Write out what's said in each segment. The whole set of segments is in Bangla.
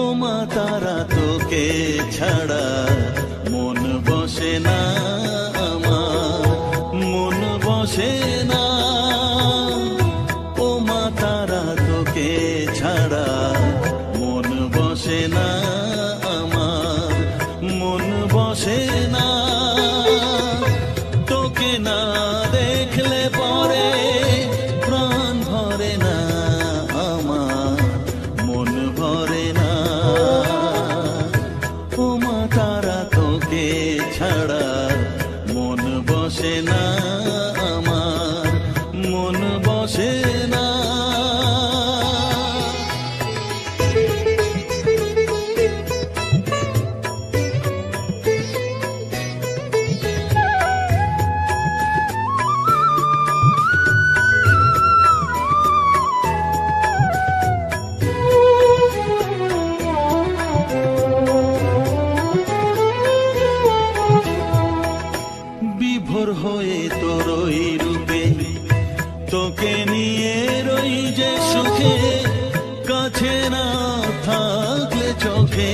ও মা তারা তোকে ছাড়া মন বসে না আমার, মন বসে না। ও মা তারা তোকে ছাড়া মন বসে না আমার, মন বসে না। তোকে না দেখলে পরে প্রাণ ভরে না আমার, মন ভরে না। ও মা তারা তোকে ছাড়া মন বসে না আমার, মন বসে না। বিভোর হয়ে তোরই রূপে তোকে নিয়ে রই যে সুখে, কাছে না থাকলে চোখে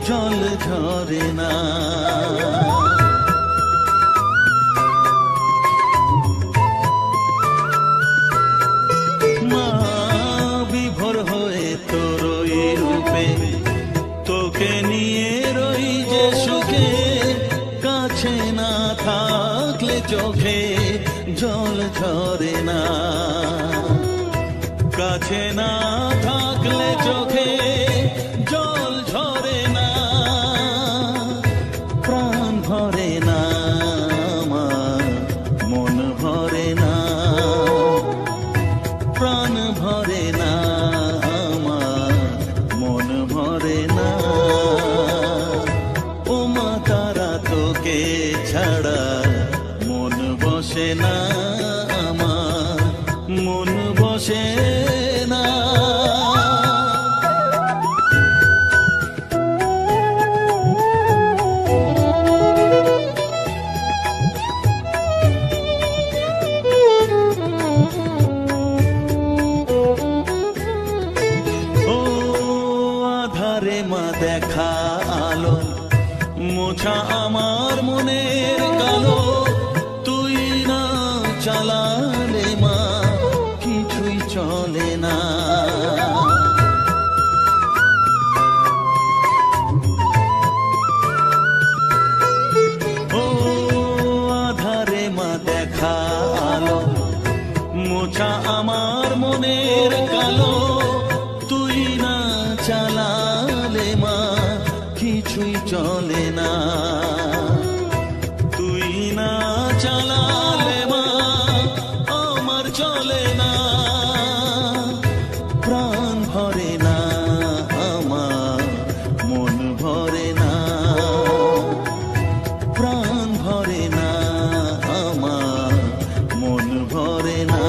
জল ঝরে না। মা বিভোর হয়ে তোরই রূপে তোকে নিয়ে রই যে সুখে, কাছে না থাকলে চোখে জল ঝরে না। কাছে না থাকলে চোখে জল ঝরে না, প্রাণ ভরে না আমার, মন ভরে না, প্রাণ ভরে না আমার, মন ভরে না। ও মা তারা তোকে ছাড়া মন বসে না আমার, মন বসে না। ও আধারে মা দেখা আলো মোছা আমার মনের কালো, তুই না চালালে মা কিছুই চলে না। ও আধারে মা দেখা আলো মোছা আমার মনের কালো, তুই না চালালে মা কিছুই চলে না। তুই না চালালে মা আমার চলে না, প্রাণ ভরে না আমার, মন ভরে না, প্রাণ ভরে না আমার, মন ভরে না।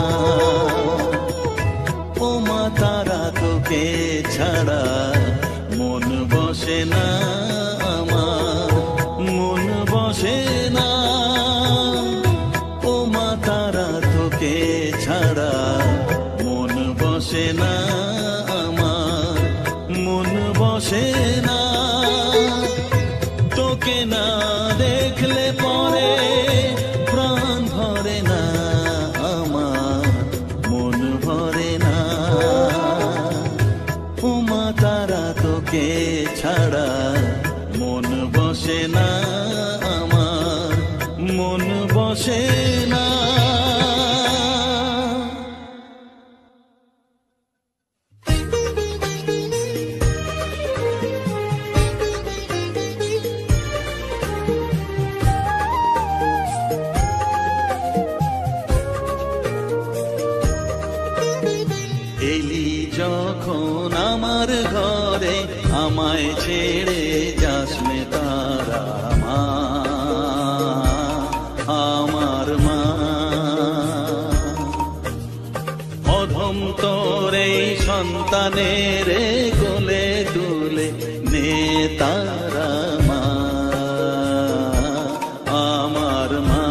ও মা তারা তোকে ছাড়া মন বসে না আমার, মন বসে না। ও মা তারা তোকে ছাড়া মন বসে না আমার, মন বসে না। তোকে না দেখলে পরে প্রাণ ভরে না আমার, মন ভরে না। ও মা তারা তোকে ছাড়া মন বসে না আমার, মন বসে না। এলি যখন আমার ঘরে আমায় ছেড়ে যাস মে তারা মা, আমার মা। অধম তোর এই সন্তানের কোলে তুলে নে তারা মা, আমার মা।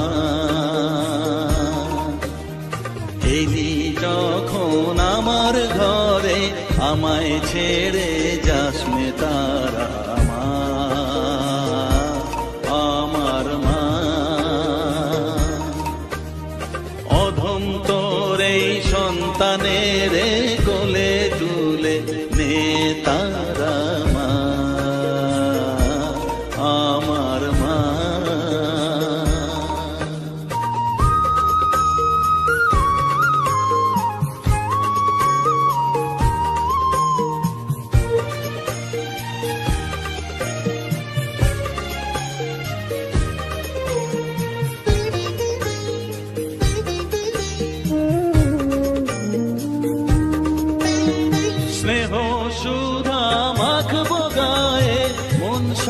এলি যখন আমার ঘরে আমায় ছেড়ে যাস মে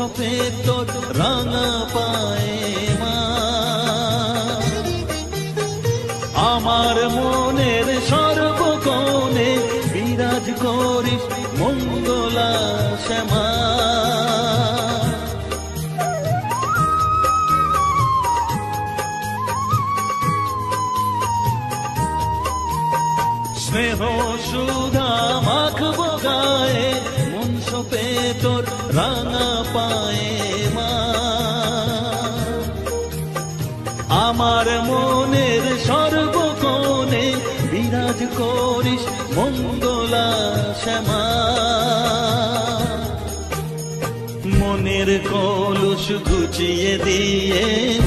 ছপে তোর রাঙা পায়ে মা। আমার মনের সর্বকোণে বিরাজ করিস মঙ্গলা শ্যামা। স্নেহ সুধা মাখবো গায়ে, মন সপে তোর রাঙা পায়ে মা। আমার মনের সর্বকোণে বিরাজ করিস মঙ্গলা শ্যামা। মনের কলুষ ঘুচিয়ে দিয়ে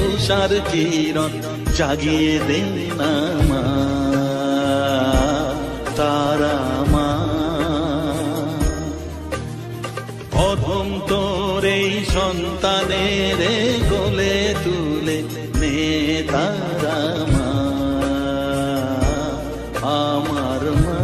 উষার কিরণ জাগিয়ে দে না মা তারা মা। অধম তোর এই সন্তানের কোলে তুলে নে তারা মা আমার মা।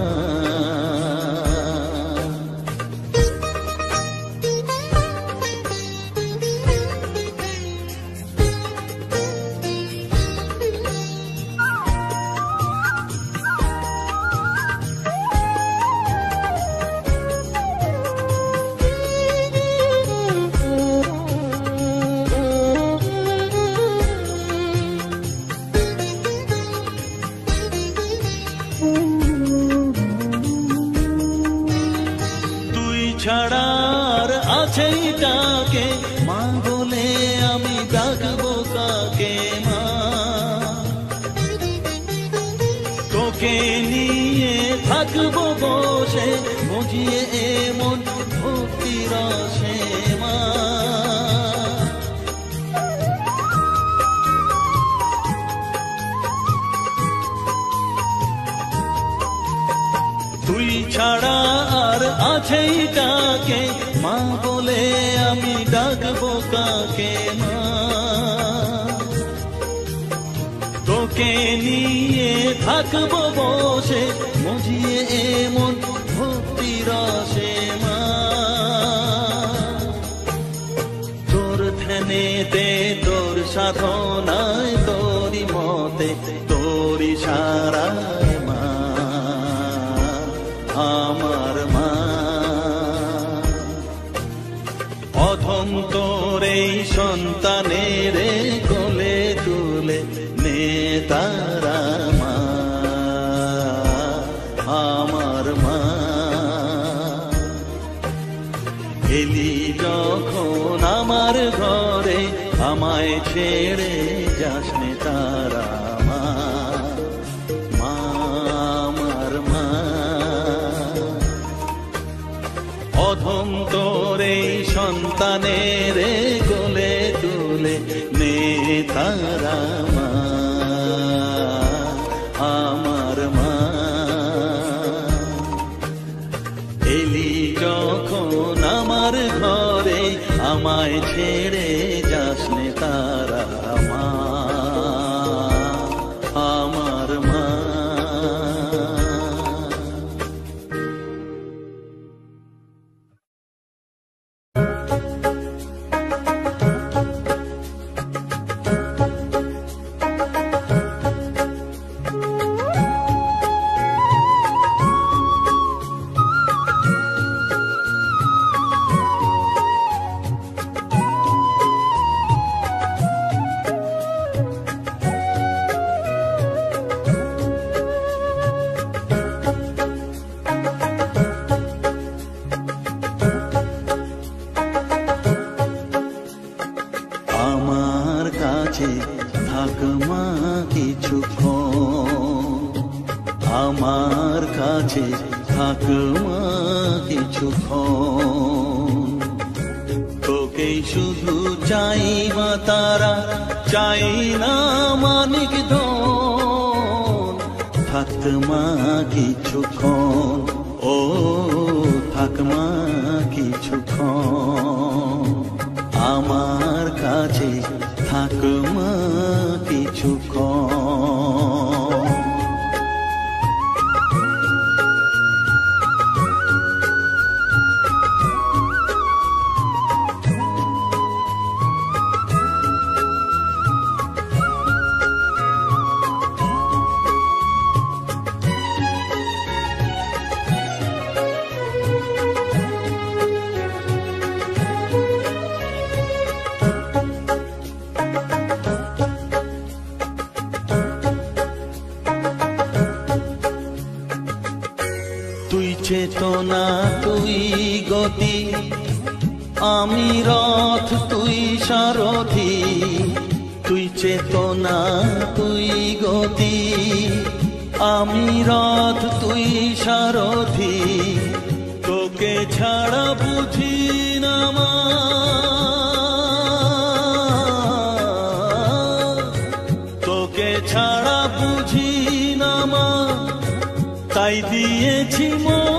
ছাড়ার আছেই তাকে মা বলে আমি ডাকবো কাকে মা। তোকে নিয়ে থাকবো বসে বুঝিয়ে এমন ভক্তি রসে মা। তুই ছাড়া আর আছেই তাকে মা বলে আমি ডাকবো কাকে মা। তোকে নিয়ে থাকবো বসে বুঝিয়ে এমন ভক্তি রসে মা। তোর ধ্যানেতে তোর সাধনায় তোরি মতে তোরি সারায় মা আমার মা। অধম তোর এই সন্তানের কোলে তুলে নে তারা মা আমার মা। এলি যখন আমার ঘরে আমায় ছেড়ে যাস নে তারা মা আমার মা। অধম তোর এই সন্তানের কোলে তুলে নে তারা মা আমার মা। এলি যখন আমার ঘরে আমায় ছেড়ে যাস নে তারা মা আমার মা। থাক মা কিছুক্ষণ, আমার কাছে থাক মা কিছুক্ষণ। তোকেই শুধু চাই মা তারা, চাই না মানিক ধন। থাক মা কিছুক্ষণ, ও থাক মা কিছুক্ষণ, আমার কাছে থাক মা কিছুক্ষণ। চেতনা তুই গতি, আমি রথ তুই সারথি। তুই চেতনা তুই গতি, আমি রথ তুই সারথি। তোকে ছাড়া বুঝি না মা, তোকে ছাড়া বুঝি না মা, তাই দিয়েছি মন।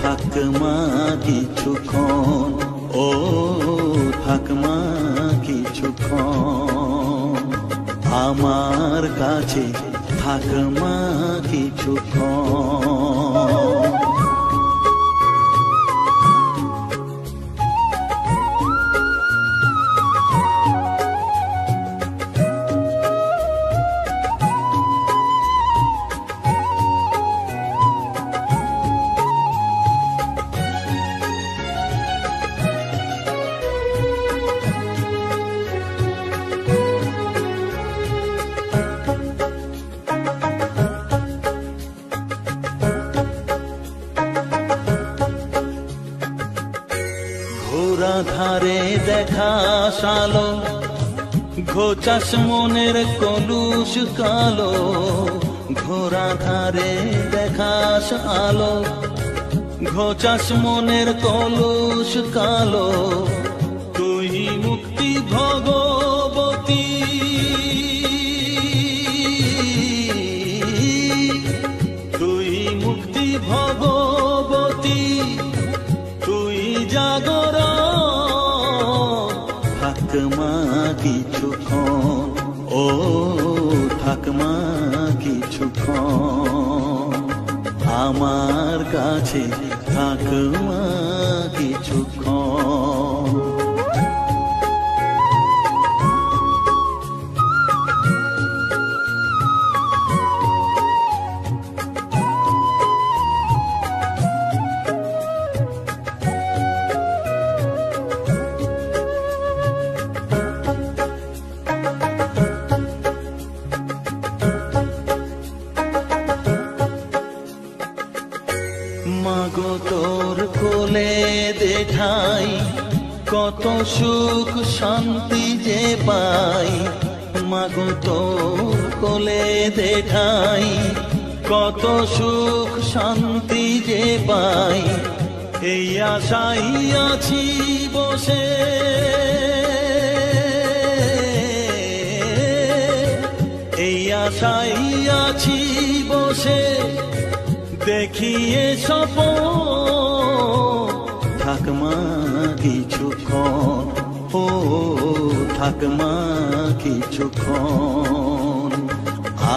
থাক মা কিছুক্ষণ, ও থাক মা কিছুক্ষণ, আমার কাছে থাক মা কিছুক্ষণ। ধারে দেখা সালো, ঘোচাস মনের কলুষ কালো। ঘোড়া ধারে দেখাস আলো, ঘোচাস মনের কলুষ কালো। তুই মুক্তি ভগবতী, তুই মুক্তি ভগবতী, তুই জাগর। থাক মা কিছুক্ষণ, ও থাক মা কিছুক্ষণ, আমার কাছে থাক মা কিছুক্ষণ। মাগো তোর কোলে দেখাই, কত সুখ শান্তি যে পাই। মাগো তোর কোলে দেখাই, কত সুখ শান্তি যে পাই। এই আশাই আছি বসে, এই আশাই আছি বসে, দেখিয়ে স্বপন। থাক মা কিছুক্ষণ, ও থাক মা কিছুক্ষণ,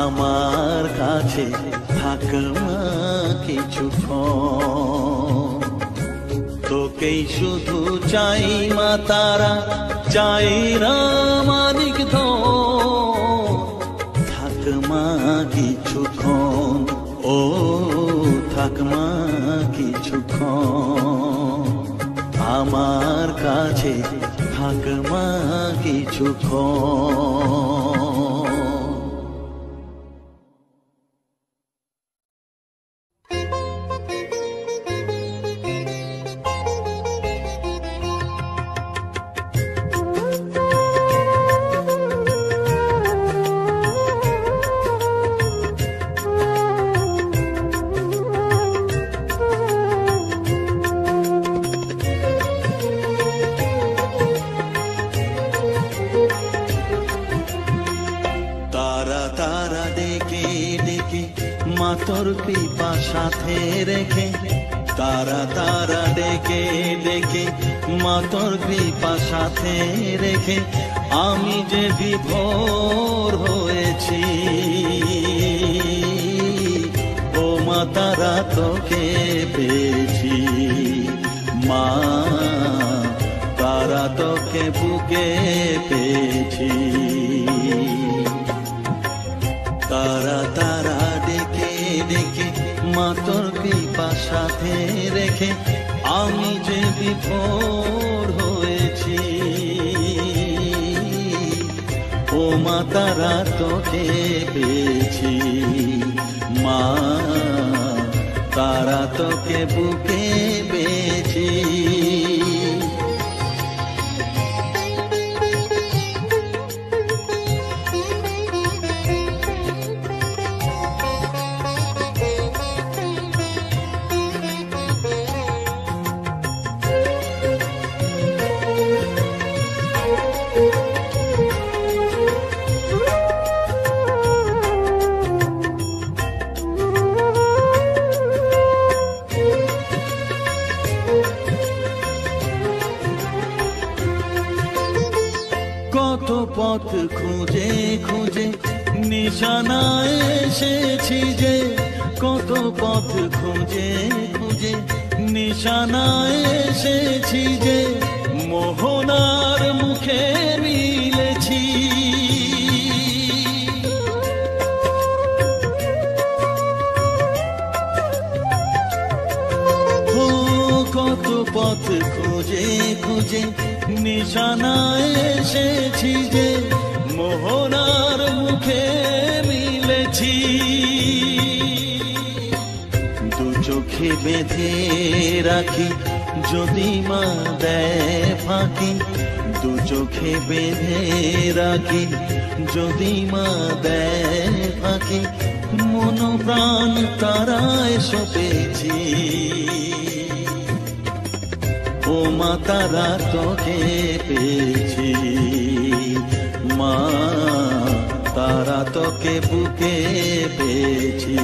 আমার কাছে থাক মা কিছুক্ষণ। তোকেই শুধু চাই মা তারা, চাই রামানিক ধন। থাক মা কিছুক্ষণ, ও থাক মা কিছুক্ষণ, আমার কাছে থাক মা কিছুক্ষণ। তোর কৃপা সাথে রেখে, তারা তারা ডেকে ডেকে, মা তোর কৃপা সাথে রেখে, আমি যে বিভোর হয়েছি। ও মা তারা তোকে পেয়েছি, মা তারা তোকে বুকে পেয়েছি। তারা তারা ডেকে ডেকে, মা তোর কৃপা সাথে রেখে, আমি যে বিভোর হয়েছি। ও মা তারা তোকে পেয়েছি, মা তারা তোকে বুকে পেয়েছি। কত পথ খুঁজে খুঁজে নিশানায় এসেছি যে, কত পথ খুঁজে খুঁজে নিশানায় এসেছি যে, মোহনার মুখে মিলেছি। কত পথ খুঁজে খুঁজে নিশানায় এসেছি যে, মোহনার মুখে মিলেছি। দু চোখে বেঁধে রাখি যদি মা দেয় ফাঁকি, দু চোখে বেঁধে রাখি যদি মা দেয় ফাঁকি, মন প্রাণ তারায় সপেছি। ও মা তারা তোকে পেয়েছি, মা তারা তোকে বুকে পেয়েছি।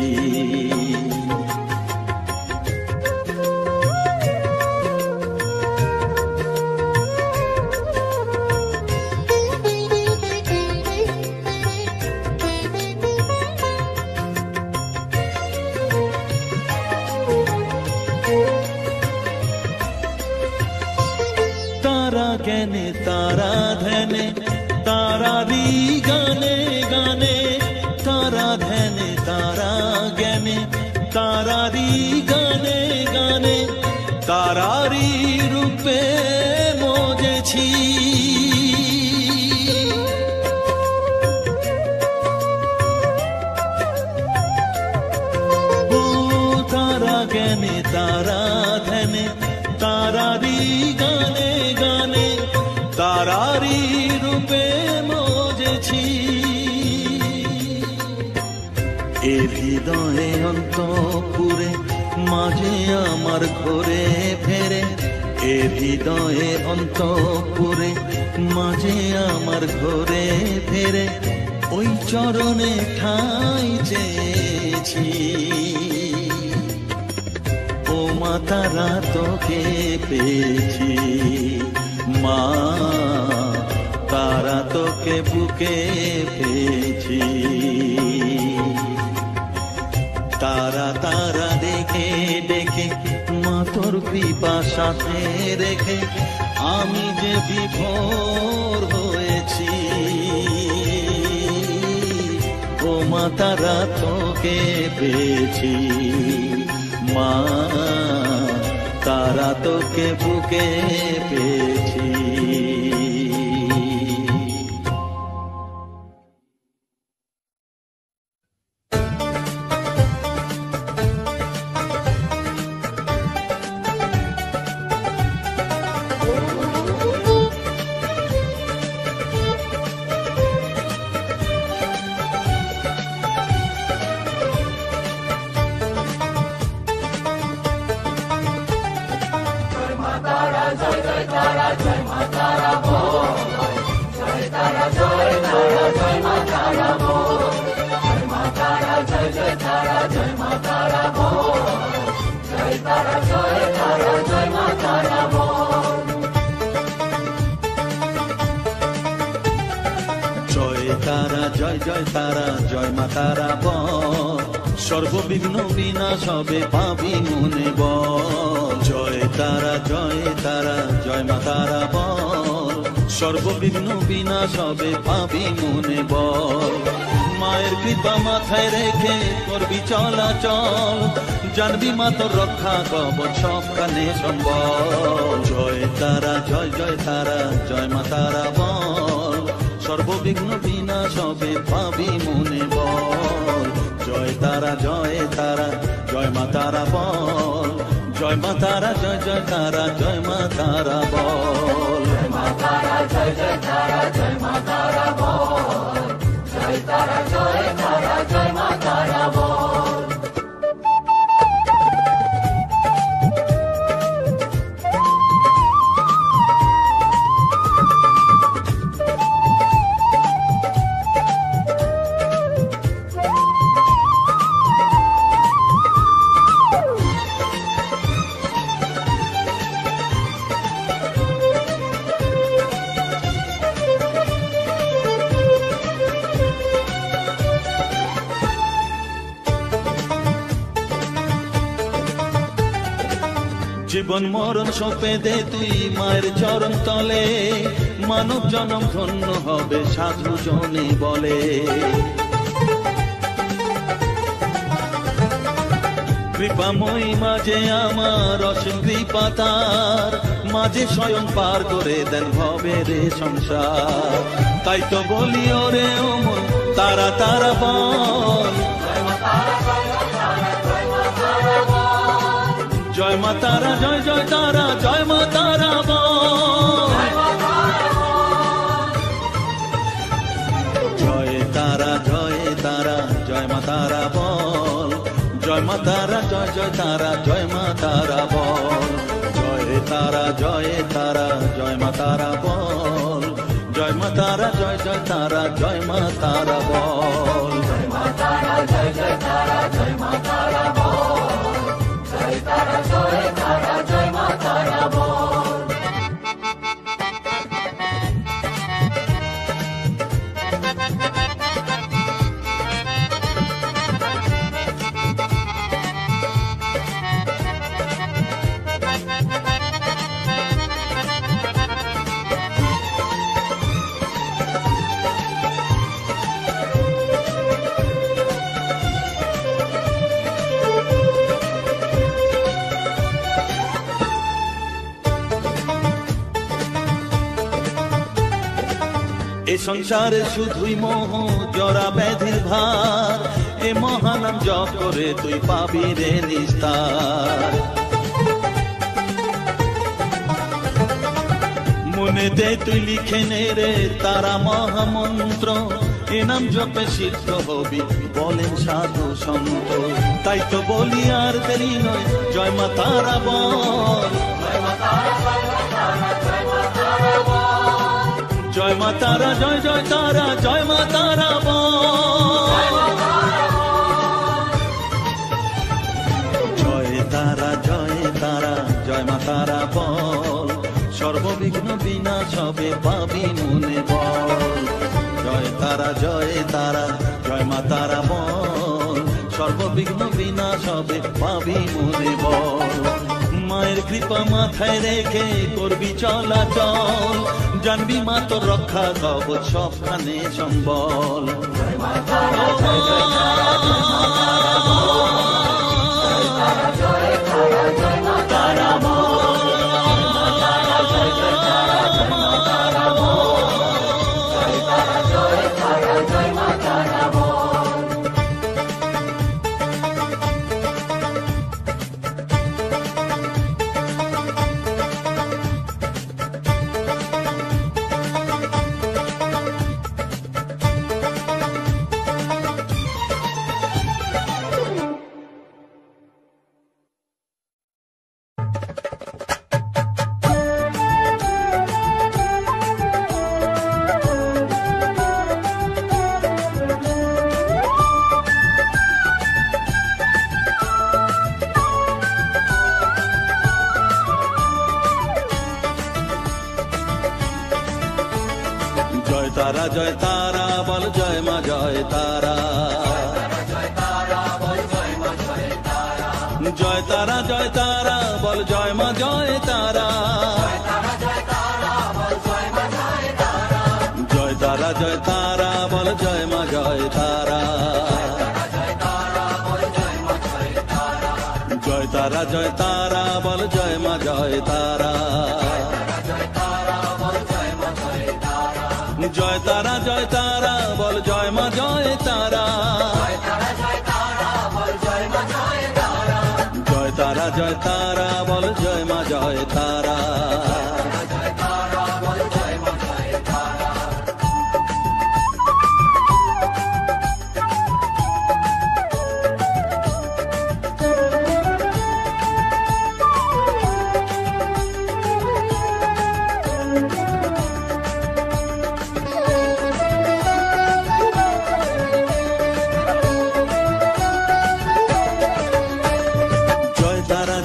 তারা জ্ঞানে তারা ধ্যানে তারারি গানে গানে, তারা ধ্যানে তারা জ্ঞানে তারারি গানে গানে, তারারি রূপে মজেছি। ও তারা জ্ঞানে তারা ধ্যানে তারারি গানে গানে, তারারি রূপে মজেছি। এ হৃদয়ে অন্তপুরে মাঝে আমার ঘরে ফেরে, এ হৃদয়ে অন্তপুরে মাঝে আমার ঘরে ফেরে, ওই চরণে ঠাঁই চেয়েছি। ও মা তারা তোকে পেয়েছি, মা তারা তোকে বুকে পেয়েছি। তারা তারা দেখে ডেকে মা তোর কৃপা সাথে রেখে আমি যে বিভোর হয়েছি। ও মা তারা তোকে পেয়েছি, মা তারা তোকে বুকে পেয়েছি। জয় জয় তারা জয় মা তারা বল, সর্ববিঘ্ন বিনাশ হবে পাবি মনে বল। জয় তারা জয় মা তারা বল, সর্ববিঘ্ন বিনাশ হবে পাবি মনে বল। মায়ের কৃপা মাথায় রেখে করবি চলাচল, জানবি মা তোর রক্ষা কবচ সবখানে সম্বল। জয় তারা জয় তারা জয় মা তারা বল, সর্ববিঘ্ন বিনাশ হবে পাবি মনে বল। জয় তারা জয় তারা জয় মা তারা বল জয় মা তারা জয় জয় তারা জয় মা তারা বল জয় মা তারা জয় জয় তারা জয় মা তারা বল জয় তারা জয় তারা জয় মা তারা বল জীবন মরণ সঁপে দে তুই মায়ের চরণ তলে মানব জনম ধন্য হবে সাধু জনে বলে কৃপাময়ী মাঝে আমার অসীম কৃপা তার মাঝে স্বয়ং পার করে দেন ভবের সংসার তাই তো বলি ওরে ও মন তারা তারা বল জয় মা তারা জয় জয় তারা জয় মা তারা বল জয় তারা জয় তারা জয় মা তারা বল জয় মা তারা জয় জয় তারা জয় মা তারা বল জয় তারা জয় তারা জয় মা তারা বল জয় মা তারা জয় জয় তারা জয় মা তারা বল জয় মা তারা জয় জয় তারা জয় মা তারা বল জয় তারা জয় তারা জয় মা তারা বল এ সংসারে শুধুই মোহ জরা ব্যাধির ভার এ মহানাম জপ করে তুই পাবি রে নিস্তার মনে দে তুই লিখে নে রে তারা মহামন্ত্র এ নাম জপে সিদ্ধ হবি বলেন সাধু সন্ত তাই তো বলি আর দেরি নয় জয় মা তারা বল জয় মা তারা জয় মা তারা জয় মা তারা জয় জয় তারা জয় মা তারা বল জয় তারা জয় তারা জয় মা তারা বল সর্ববিঘ্ন বিনাশ হবে পাবি মনে বল জয় তারা জয় তারা জয় মা তারা বল সর্ববিঘ্ন বিনাশ হবে পাবি মনে বল মায়ের কৃপা মাথায় রেখে করবি চলাচল জানবি মা তোর রক্ষা কবচ সবখানে সম্বল জয় মা তারা জয় জয় তারা জয় তারা জয় মা তারা বল জয় জয় তারা জয় মা তারা বল জয় তারা জয় তারা জয় মা তারা বল জয় তারা বল জয় মা জয় তারা জয় তারা জয় তারা বল জয় মা জয় তারা জয় তারা জয় তারা বল জয় মা জয় তারা জয় তারা জয় তারা বল জয় মা জয় তারা জয় তারা জয় তারা বল জয় মা জয় তারা তারা।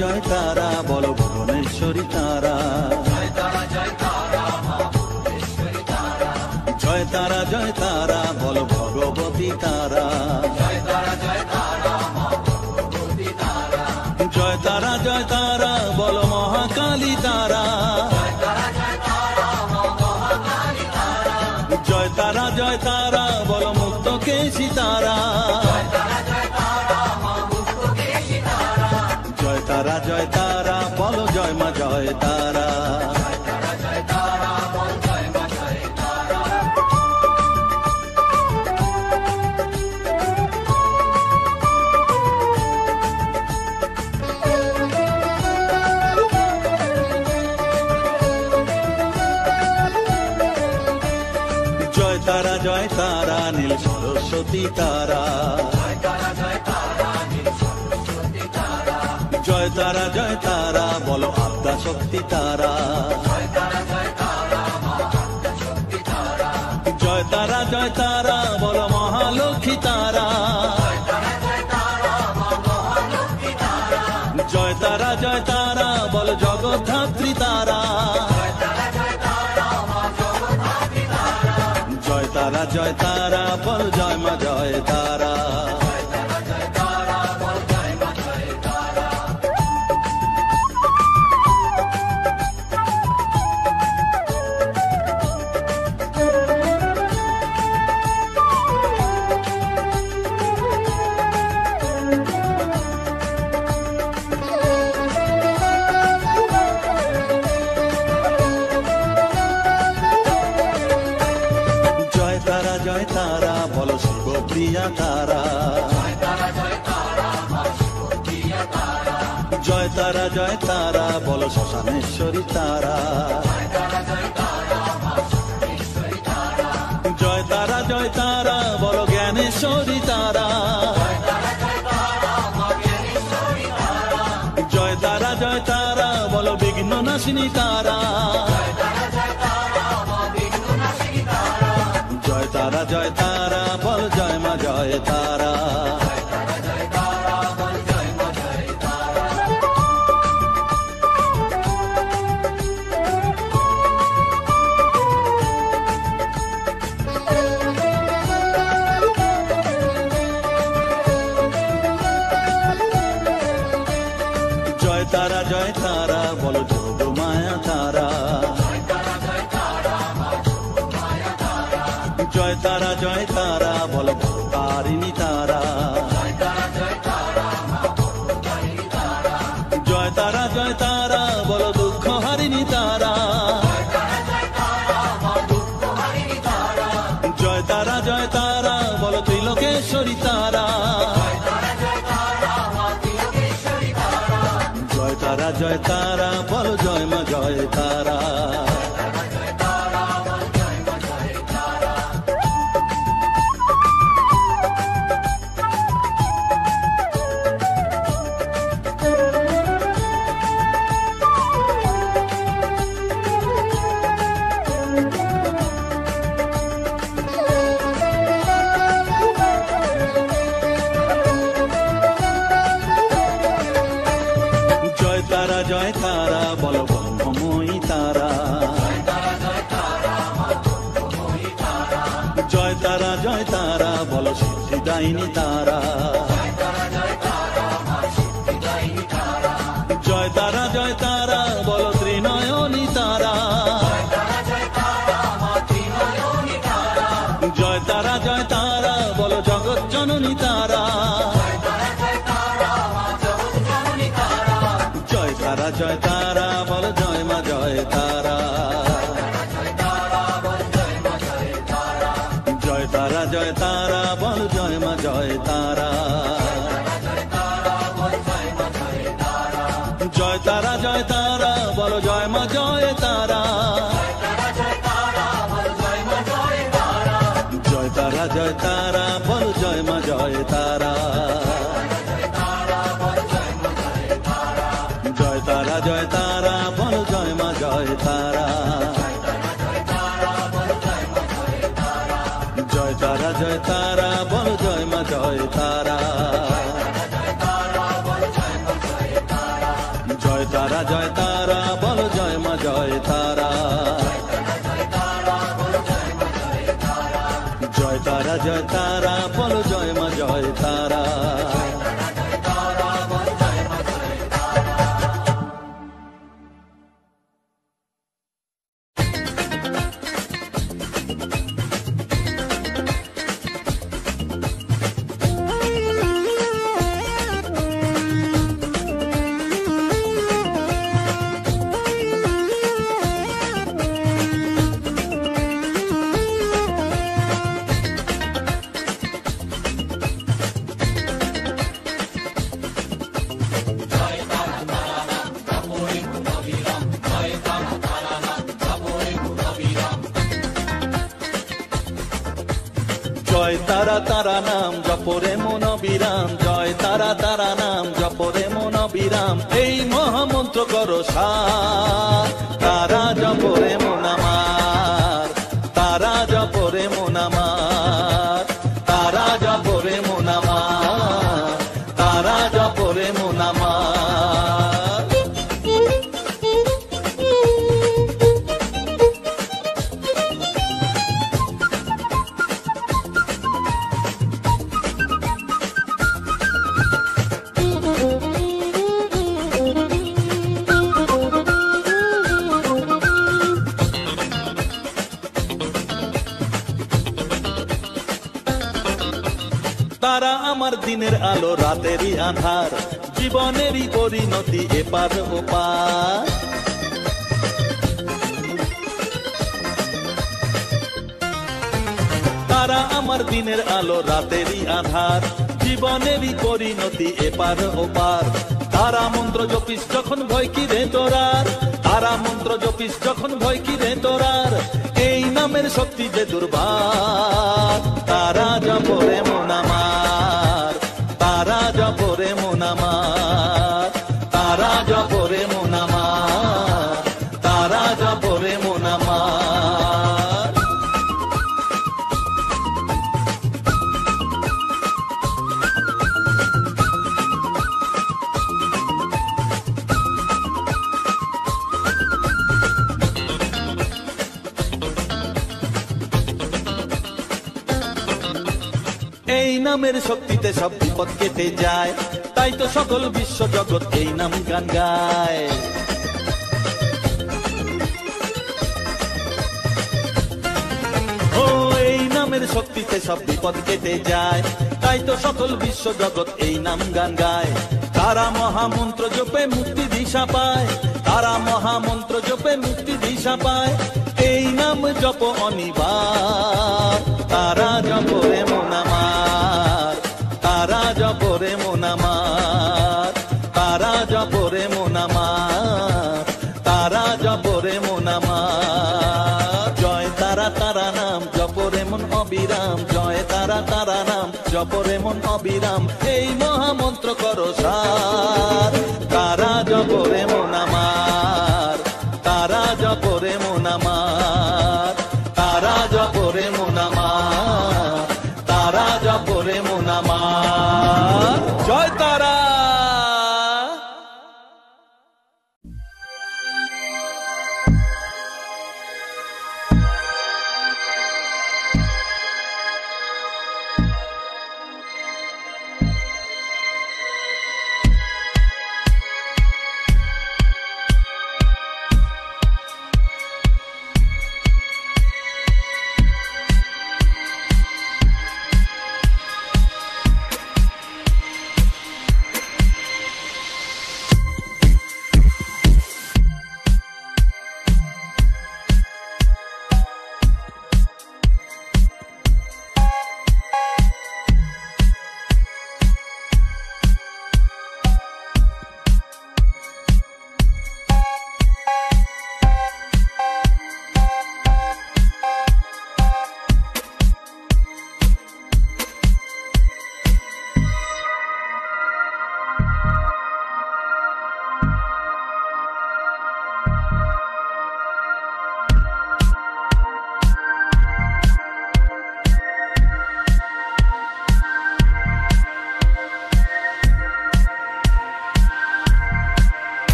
জয় তারা বলো ভুবনেশ্বরী তারা। জয় তারা বলো ভগবতী তারা। জয় তারা বলো মহাকালী তারা। জয় তারা বলো মুক্তকেশী তারা। জয় তারা বলো জয় মা জয় তারা। জয় তারা নীল সরস্বতী তারা। জয় তারা বলো আদ্যা শক্তি তারা। জয় তারা বলো মহালক্ষ্মী তারা। জয় তারা বলো জগদ্ধাত্রী তারা। জয় তারা বলো জয় মা জয় তারা। জয় তারা বলো শিবপ্রিয়া তারা। জয় তারা বলো শ্মশানেশ্বরী তারা। জয় তারা বলো জ্ঞানেশ্বরী তারা। জয় তারা বলো বিঘ্ন নাশিনী তারা। জয় তারা বল জয় মা জয় তারা। জয় তারা বলো যোগ মায়া তারা। জয় তারা বলো তারিণী তারা। জয় তারা বলো দুঃখ হারিণী তারা। জয় তারা বলো ত্রিলোকেশ্বরী তারা। জয় তারা বলো জয় মা জয় তারা। জয় তারা বলো ব্রহ্মময়ী তারা। জয় তারা বলো সিদ্ধিদায়িনী তারা। জয় তারা বলো ত্রিনয়নী তারা। জয় তারা বলো জগৎ জননী তারা। জয় তারা বলো জয় মা জয় তারা। জয় তারা বলো জয় মা জয় তারা। জয় মা জয় তারা, জয় তারা জয় তারা বল জয় মা জয় তারা, জয় তারা জয় তারা বল জয় মা জয় তারা, জয় তারা জয় তারা বল জয় মা জয় তারা, জয় তারা জয় তারা বল জয় মা জয় তারা, জয় তারা জয় তারা বল জয় মা জয় তারা। জয় তারা তারা নাম জপরে মন বিরাম, জয় তারা তারা নাম জপরে মন বিরাম, এই মহামন্ত্র করো সার, তারা জপরে মন আমার, তারা জপরে মন আমার, তারা জপরে মন আমার, তারা জপরে মন আমার। তারা আমার দিনের আলো রাতেরই আধার, জীবনেরই পরিণতি এপার ওপার, তারা আমার দিনের আলো রাতেরই আধার, জীবনেরই পরিণতি এপার ওপার, তারা মন্ত্র জপিস যখন ভয় কি রে তোরার, তারা মন্ত্র জপিস যখন ভয় কি রে তোরার, এই নামের শক্তি যে দুর্বার, তারা জপরে মন আমার, তারা জপরে মন আমার, তারা জপরে মন আমার, তারা জপরে মন আমার। এই নামের শক্তিতে সব বিপদ কেটে যায়, তাই তো সকল বিশ্ব জগৎ এই নাম গান গায়। ও এই নামের শক্তিতে সব বিপদ কেটে যায়, তাই তো সকল বিশ্ব জগৎ এই নাম গান গায়। তারা মহামন্ত্র জপে মুক্তি দিশা পায়, তারা মহামন্ত্র জপে মুক্তি দিশা পায়, এই নাম জপ অনিবার, তারা জপরে মন আমার, তারা জপরে মন আমার, তারা জপরে মন আমার, তারা জপরে মন আমার। জয় তারা তারা নাম জপরে মন অবিরাম, জয় তারা তারা নাম জপরে মন অবিরাম, এই মহামন্ত্র করো সার, তারা জপরে মন আমার, তারা জপরে মন আমার, তারা জপরে মন আমার, তারা জপরে মন আমার। জয় তারা।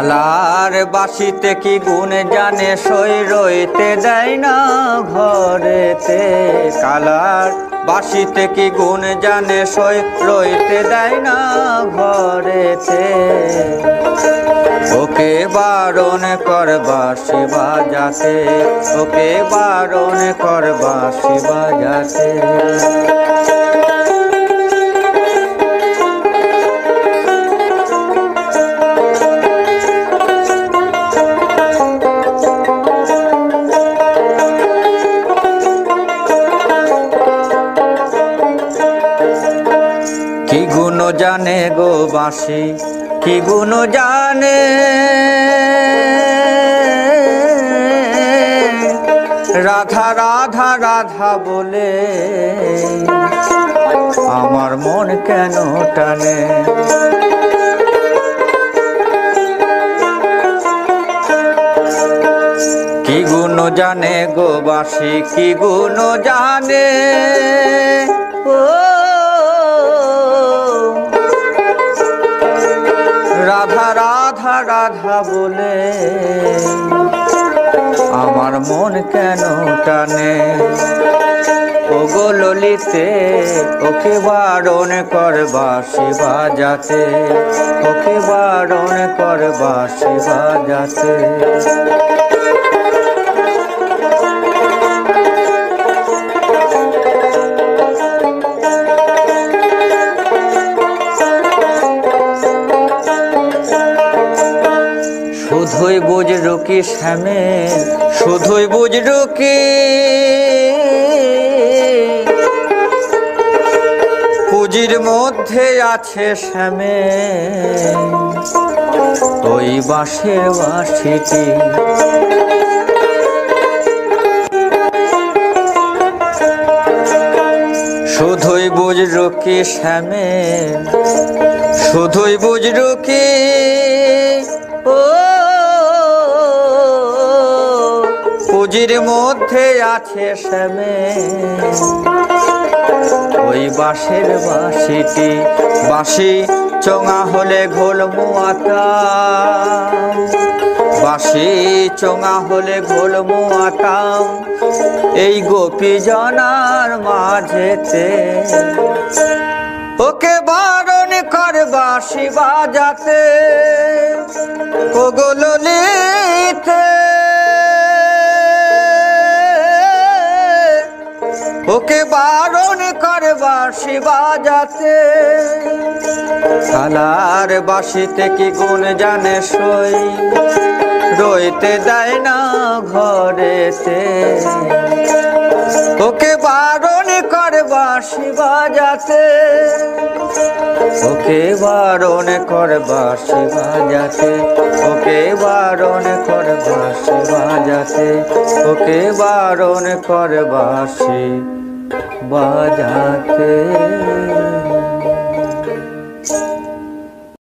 কালার বাসিতে কি গুণ জানে সই রইতে দেয় না ঘরেতে। কালার বাসিতে কি গুণ জানে সই রইতে দেয় না ঘরেতে। ওকে বারণ কর বাঁশি বাজাতে, ওকে বারণ কর বাঁশি বাজাতে। কি গুণ জানে গো বাঁশি, কি গুণ জানে রাধা রাধা রাধা বলে আমার মন কেন টানে। কি গুণ জানে গো বাঁশি, কি গুণ জানে ও রাধা রাধা রাধা বলে আমার মন কেন টানে। ও গো ললিতে ওকে বারণ কর বাঁশি বাজাতে, ওকে বারণ কর বাঁশি বাজাতে। শুধুই বুঝরু কি শ্যামে, শুধুই বুঝরু কি পুঁজির মধ্যে আছে শ্যামে ওই বাঁশের বাঁশিটি। শুধুই বুঝরু কি শ্যামে, শুধুই বুঝরু কি ও পুঁজির মধ্যে আছে শ্যামে ওই বাঁশের বাঁশিটি। বাঁশি চোঙা হলে ঘোল মুয়াতাম, বাঁশি চোঙা হলে ঘোল মুয়াতাম এই গোপী জনার মাঝেতে। ওকে বারণ কর বাঁশি বাজাতে, ও গো ললিতে ওকে বারণ কর বাঁশি বাজাতে। কালার বাঁশিতে কি গুণ জানে সই রইতে দেয় না ঘরেতে। ওকে বারণ কর বাঁশি বাজাতে, ওকে বারণ কর বাঁশি বাজাতে, ওকে বারণ কর বাঁশি বাজাতে, ওকে বারণ কর বাঁশি বাজাতে।